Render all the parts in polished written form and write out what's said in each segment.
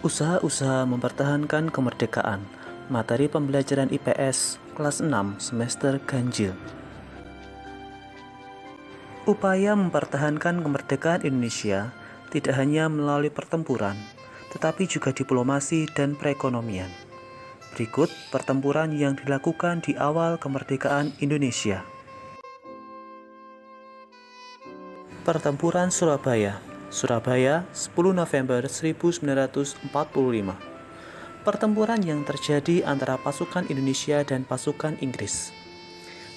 Usaha-usaha mempertahankan kemerdekaan. Materi pembelajaran IPS kelas 6 semester ganjil. Upaya mempertahankan kemerdekaan Indonesia tidak hanya melalui pertempuran, tetapi juga diplomasi dan perekonomian. Berikut pertempuran yang dilakukan di awal kemerdekaan Indonesia. Pertempuran Surabaya, 10 November 1945. Pertempuran yang terjadi antara pasukan Indonesia dan pasukan Inggris.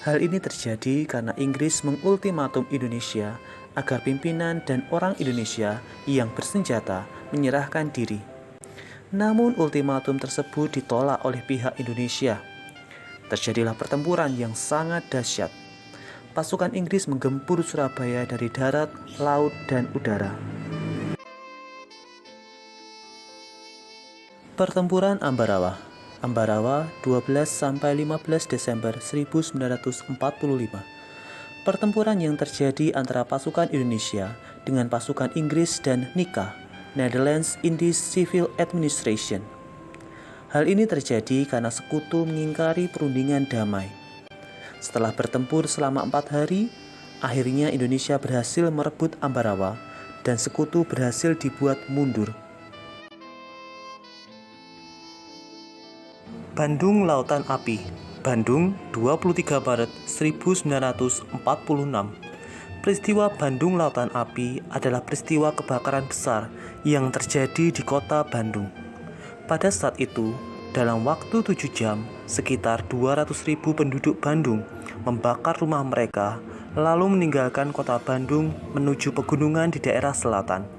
Hal ini terjadi karena Inggris mengultimatum Indonesia agar pimpinan dan orang Indonesia yang bersenjata menyerahkan diri. Namun ultimatum tersebut ditolak oleh pihak Indonesia. Terjadilah pertempuran yang sangat dahsyat. Pasukan Inggris menggempur Surabaya dari darat, laut, dan udara. Pertempuran Ambarawa, 12-15 Desember 1945. Pertempuran yang terjadi antara pasukan Indonesia dengan pasukan Inggris dan NICA, Netherlands Indies Civil Administration. Hal ini terjadi karena sekutu mengingkari perundingan damai. Setelah bertempur selama 4 hari, akhirnya Indonesia berhasil merebut Ambarawa dan sekutu berhasil dibuat mundur. Bandung Lautan Api, Bandung, 23 Maret 1946. Peristiwa Bandung Lautan Api adalah peristiwa kebakaran besar yang terjadi di kota Bandung. Pada saat itu, dalam waktu 7 jam, sekitar 200.000 penduduk Bandung membakar rumah mereka, lalu meninggalkan kota Bandung menuju pegunungan di daerah selatan.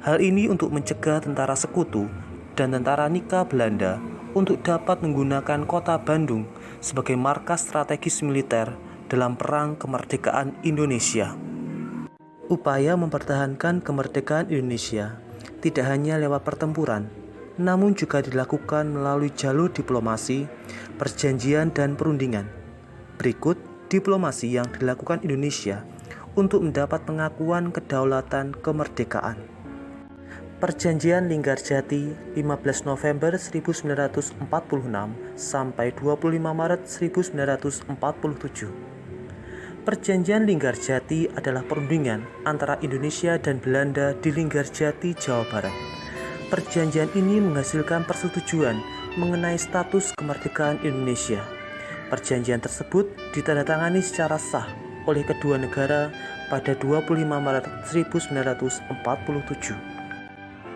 Hal ini untuk mencegah tentara sekutu dan tentara NICA Belanda untuk dapat menggunakan kota Bandung sebagai markas strategis militer dalam perang kemerdekaan Indonesia. Upaya mempertahankan kemerdekaan Indonesia tidak hanya lewat pertempuran, namun juga dilakukan melalui jalur diplomasi, perjanjian, dan perundingan. Berikut diplomasi yang dilakukan Indonesia untuk mendapat pengakuan kedaulatan kemerdekaan. Perjanjian Linggarjati 15 November 1946 sampai 25 Maret 1947. Perjanjian Linggarjati adalah perundingan antara Indonesia dan Belanda di Linggarjati, Jawa Barat. Perjanjian ini menghasilkan persetujuan mengenai status kemerdekaan Indonesia. Perjanjian tersebut ditandatangani secara sah oleh kedua negara pada 25 Maret 1947.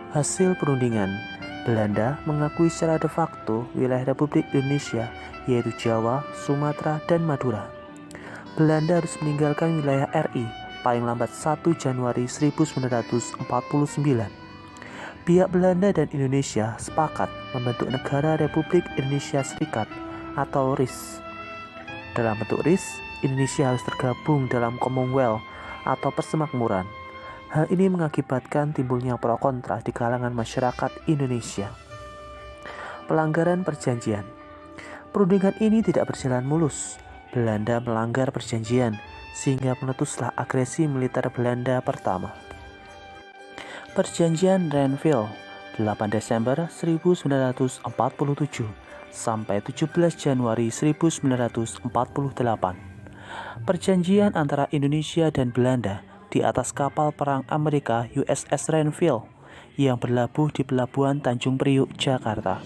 Hasil perundingan, Belanda mengakui secara de facto wilayah Republik Indonesia, yaitu Jawa, Sumatera, dan Madura. Belanda harus meninggalkan wilayah RI paling lambat 1 Januari 1949. Pihak Belanda dan Indonesia sepakat membentuk Negara Republik Indonesia Serikat atau RIS. Dalam bentuk RIS, Indonesia harus tergabung dalam Commonwealth atau Persemakmuran. Hal ini mengakibatkan timbulnya pro kontra di kalangan masyarakat Indonesia. Pelanggaran perjanjian. Perundingan ini tidak berjalan mulus. Belanda melanggar perjanjian sehingga meletuslah agresi militer Belanda pertama. Perjanjian Renville, 8 Desember 1947 sampai 17 Januari 1948. Perjanjian antara Indonesia dan Belanda di atas kapal perang Amerika USS Renville yang berlabuh di Pelabuhan Tanjung Priuk, Jakarta.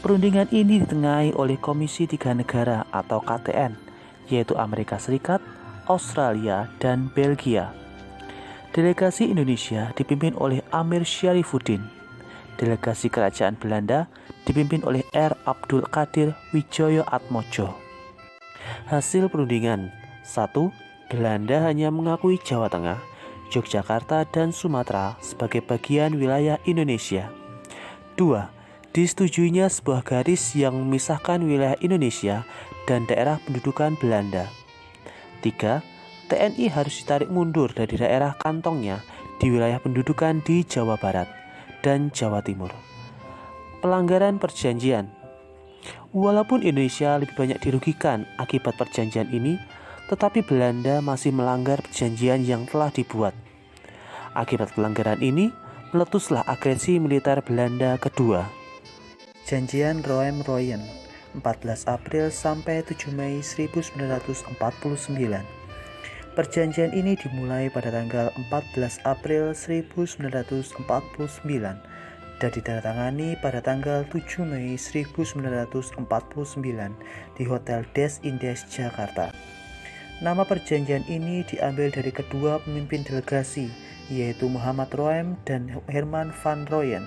Perundingan ini ditengahi oleh Komisi Tiga Negara atau KTN, yaitu Amerika Serikat, Australia, dan Belgia. Delegasi Indonesia dipimpin oleh Amir Syarifuddin. Delegasi Kerajaan Belanda dipimpin oleh R. Abdul Qadir Widjoyo Atmojo. Hasil perundingan. 1. Belanda hanya mengakui Jawa Tengah, Yogyakarta, dan Sumatera sebagai bagian wilayah Indonesia. 2. Disetujuinya sebuah garis yang memisahkan wilayah Indonesia dan daerah pendudukan Belanda. 3. TNI harus ditarik mundur dari daerah kantongnya di wilayah pendudukan di Jawa Barat dan Jawa Timur. Pelanggaran perjanjian. Walaupun Indonesia lebih banyak dirugikan akibat perjanjian ini, tetapi Belanda masih melanggar perjanjian yang telah dibuat. Akibat pelanggaran ini, meletuslah agresi militer Belanda kedua. Janjian Roem-Royen 14 April sampai 7 Mei 1949. Perjanjian ini dimulai pada tanggal 14 April 1949 dan ditandatangani pada tanggal 7 Mei 1949 di Hotel Des Indes, Jakarta. Nama perjanjian ini diambil dari kedua pemimpin delegasi, yaitu Muhammad Roem dan Herman van Royen.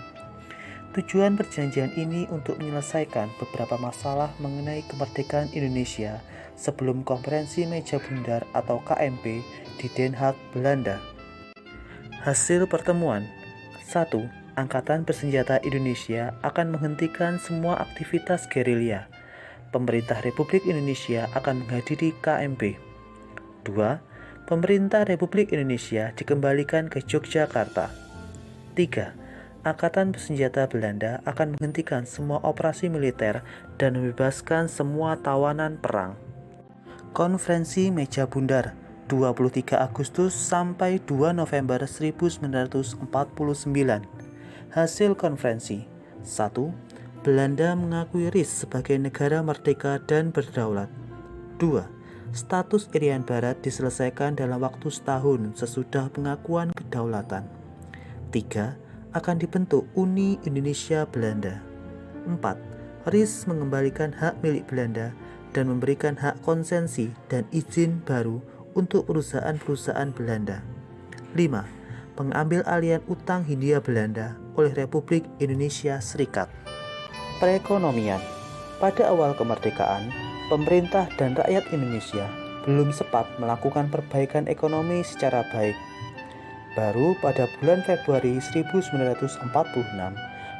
Tujuan perjanjian ini untuk menyelesaikan beberapa masalah mengenai kemerdekaan Indonesia sebelum Konferensi Meja Bundar atau KMP di Den Haag, Belanda. Hasil pertemuan: 1. Angkatan Bersenjata Indonesia akan menghentikan semua aktivitas gerilya. Pemerintah Republik Indonesia akan menghadiri KMP. 2. Pemerintah Republik Indonesia dikembalikan ke Yogyakarta. 3. Angkatan Bersenjata Belanda akan menghentikan semua operasi militer dan membebaskan semua tawanan perang. Konferensi Meja Bundar 23 Agustus sampai 2 November 1949. Hasil konferensi: 1. Belanda mengakui RIS sebagai negara merdeka dan berdaulat. 2. Status Irian Barat diselesaikan dalam waktu setahun sesudah pengakuan kedaulatan. 3. Akan dibentuk Uni Indonesia Belanda. 4. RIS mengembalikan hak milik Belanda dan memberikan hak konsensi dan izin baru untuk perusahaan-perusahaan Belanda. 5. Pengambil alihan utang Hindia Belanda oleh Republik Indonesia Serikat. Perekonomian. Pada awal kemerdekaan, pemerintah dan rakyat Indonesia belum sempat melakukan perbaikan ekonomi secara baik. Baru pada bulan Februari 1946,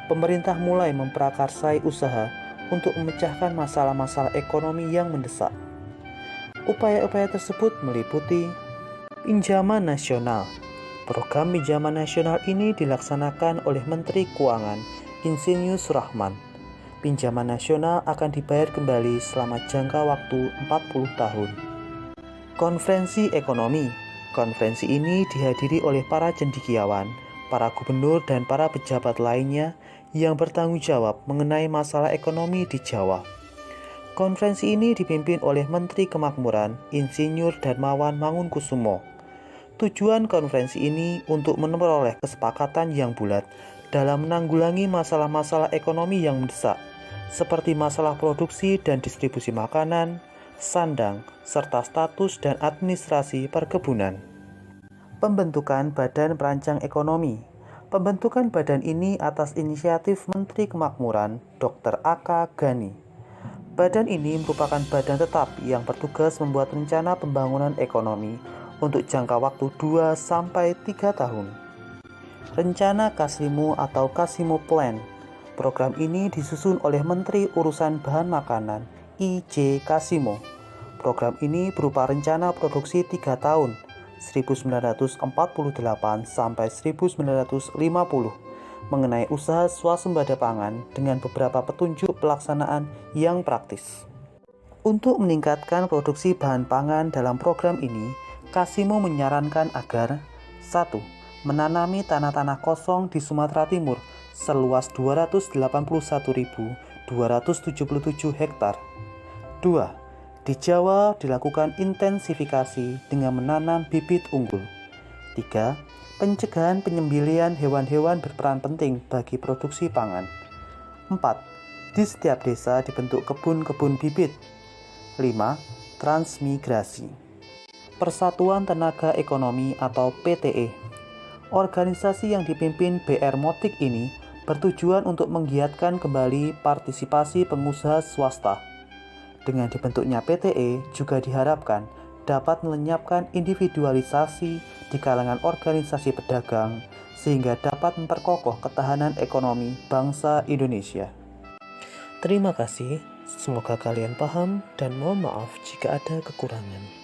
pemerintah mulai memprakarsai usaha untuk memecahkan masalah-masalah ekonomi yang mendesak. Upaya-upaya tersebut meliputi pinjaman nasional. Program pinjaman nasional ini dilaksanakan oleh Menteri Keuangan Insinyur Surahman. Pinjaman nasional akan dibayar kembali selama jangka waktu 40 tahun. Konferensi Ekonomi. Konferensi ini dihadiri oleh para cendekiawan, para gubernur dan para pejabat lainnya yang bertanggung jawab mengenai masalah ekonomi di Jawa. Konferensi ini dipimpin oleh Menteri Kemakmuran Insinyur Darmawan Mangunkusumo. Tujuan konferensi ini untuk memperoleh kesepakatan yang bulat dalam menanggulangi masalah-masalah ekonomi yang mendesak, seperti masalah produksi dan distribusi makanan, sandang, serta status dan administrasi perkebunan. Pembentukan Badan Perancang Ekonomi. Pembentukan badan ini atas inisiatif Menteri Kemakmuran Dr. A.K. Ghani. Badan ini merupakan badan tetap yang bertugas membuat rencana pembangunan ekonomi untuk jangka waktu 2-3 tahun. Rencana Kasimo atau Kasimo Plan. Program ini disusun oleh Menteri Urusan Bahan Makanan I.J. Kasimo. Program ini berupa rencana produksi 3 tahun 1948 sampai 1950 mengenai usaha swasembada pangan dengan beberapa petunjuk pelaksanaan yang praktis. Untuk meningkatkan produksi bahan pangan dalam program ini, Kasimo menyarankan agar 1. Menanami tanah-tanah kosong di Sumatera Timur seluas 281.277 hektar. 2. Di Jawa dilakukan intensifikasi dengan menanam bibit unggul. 3. Pencegahan penyembelihan hewan-hewan berperan penting bagi produksi pangan. 4. Di setiap desa dibentuk kebun-kebun bibit. 5. Transmigrasi. Persatuan Tenaga Ekonomi atau PTE. Organisasi yang dipimpin B.R. Motik ini bertujuan untuk menggiatkan kembali partisipasi pengusaha swasta. Dengan dibentuknya PTE juga diharapkan dapat melenyapkan individualisasi di kalangan organisasi pedagang sehingga dapat memperkokoh ketahanan ekonomi bangsa Indonesia. Terima kasih, semoga kalian paham dan mohon maaf jika ada kekurangan.